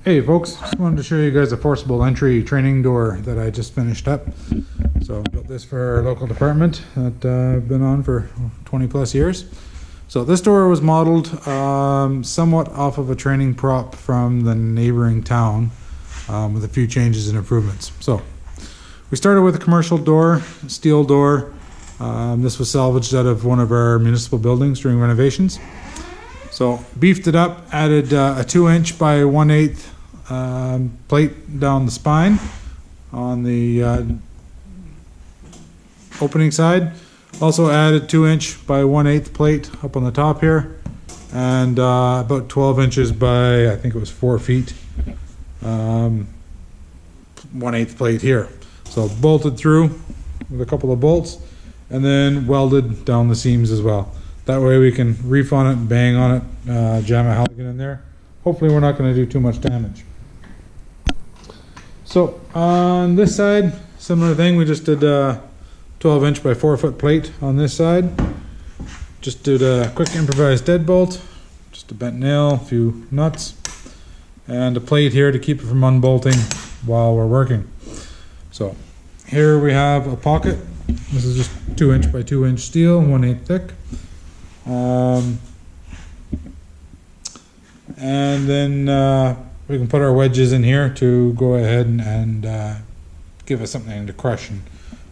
Hey folks, just wanted to show you guys a forcible entry training door that I just finished up. So I built this for our local department that I've been on for 20 plus years. So this door was modeled somewhat off of a training prop from the neighboring town with a few changes and improvements. So we started with a commercial door, steel door. This was salvaged out of one of our municipal buildings during renovations. So beefed it up, added a 2" by 1/8 plate down the spine on the opening side. Also added 2" by 1/8 plate up on the top here, and about 12 inches by, I think it was 4 feet, 1/8 plate here. So bolted through with a couple of bolts, and then welded down the seams as well. That way we can reef on it, bang on it, jam a Halligan in there. Hopefully we're not going to do too much damage. So on this side, similar thing, we just did a 12" by 4 foot plate on this side. Just did a quick improvised deadbolt, just a bent nail, a few nuts, and a plate here to keep it from unbolting while we're working. So here we have a pocket. This is just 2" by 2" steel, 1/8 thick. And then we can put our wedges in here to go ahead and give us something to crush and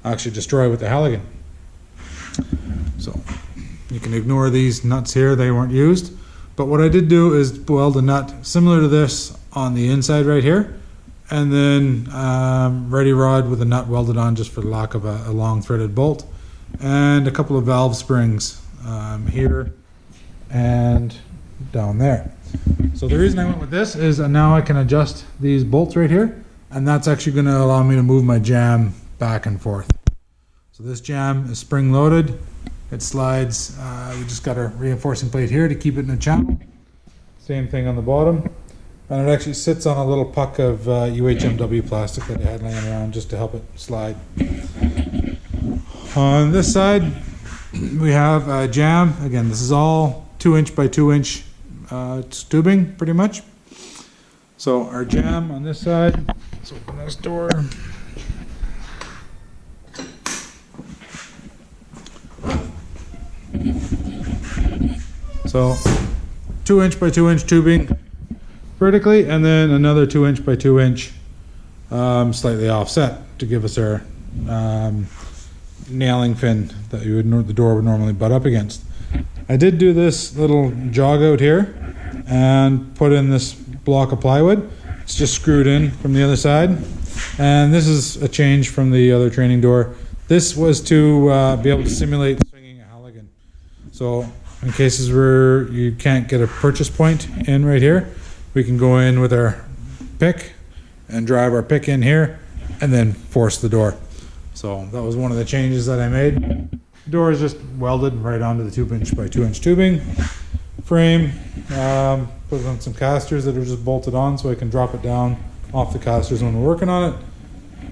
actually destroy with the Halligan. So you can ignore these nuts here, they weren't used. But what I did do is weld a nut similar to this on the inside right here, and then ready rod with a nut welded on just for the lack of a long threaded bolt, and a couple of valve springs here and down there. So the reason I went with this is now I can adjust these bolts right here, and that's actually going to allow me to move my jam back and forth. So this jam is spring loaded. It slides. We just got a reinforcing plate here to keep it in a channel. Same thing on the bottom. And it actually sits on a little puck of UHMW plastic that I had laying around just to help it slide. On this side, we have a jam. Again, this is all 2" by 2" tubing, pretty much. So our jam on this side, let's open this door. So 2" by 2" tubing vertically, and then another 2" by 2" slightly offset to give us our nailing fin that the door would normally butt up against. I did do this little jog out here and put in this block of plywood. It's just screwed in from the other side, and this is a change from the other training door. This was to be able to simulate swinging a Halligan. So in cases where you can't get a purchase point in right here, we can go in with our pick and drive our pick in here and then force the door. So that was one of the changes that I made. The door is just welded right onto the 2" by 2" tubing frame. Put it on some casters that are just bolted on so I can drop it down off the casters when we're working on it.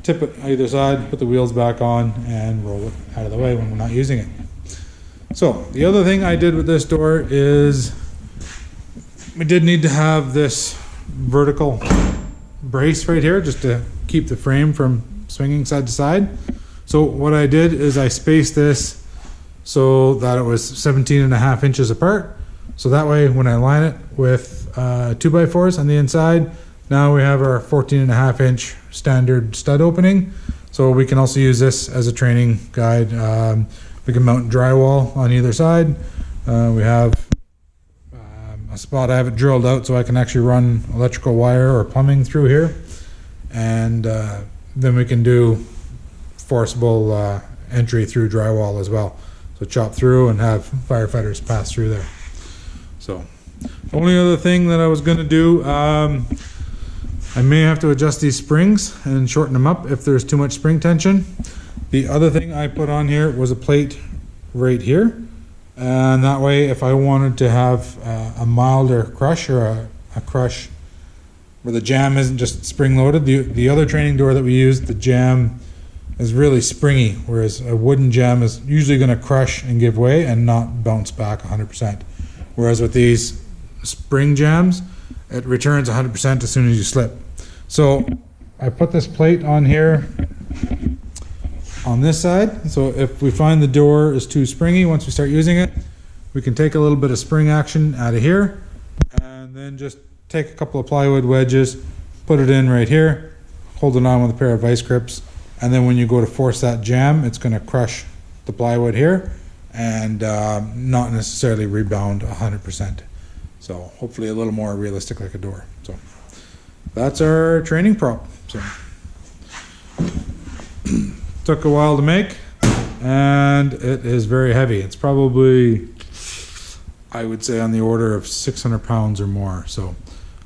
Tip it either side, put the wheels back on, and roll it out of the way when we're not using it. So the other thing I did with this door is we did need to have this vertical brace right here just to keep the frame from swinging side to side. So what I did is I spaced this so that it was 17.5 inches apart. So that way when I line it with 2x4s on the inside, now we have our 14.5" standard stud opening. So we can also use this as a training guide. We can mount drywall on either side. We have a spot I have it drilled out so I can actually run electrical wire or plumbing through here. And then we can do forcible entry through drywall as well. So chop through and have firefighters pass through there. So only other thing that I was going to do, I may have to adjust these springs and shorten them up if there's too much spring tension. The other thing I put on here was a plate right here, and that way if I wanted to have a milder crush or a crush where the jam isn't just spring loaded, the other training door that we used, the jam is really springy, whereas a wooden jam is usually going to crush and give way and not bounce back 100%. Whereas with these spring jams, it returns 100% as soon as you slip. So I put this plate on here on this side. So if we find the door is too springy once we start using it, we can take a little bit of spring action out of here and then just take a couple of plywood wedges, put it in right here, hold it on with a pair of vice grips, and then when you go to force that jam, it's going to crush the plywood here and not necessarily rebound 100%. So hopefully a little more realistic like a door. So that's our training prop. So took a while to make, and it is very heavy. It's probably, I would say, on the order of 600 pounds or more. So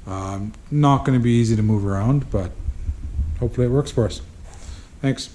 not going to be easy to move around, but hopefully it works for us. Thanks.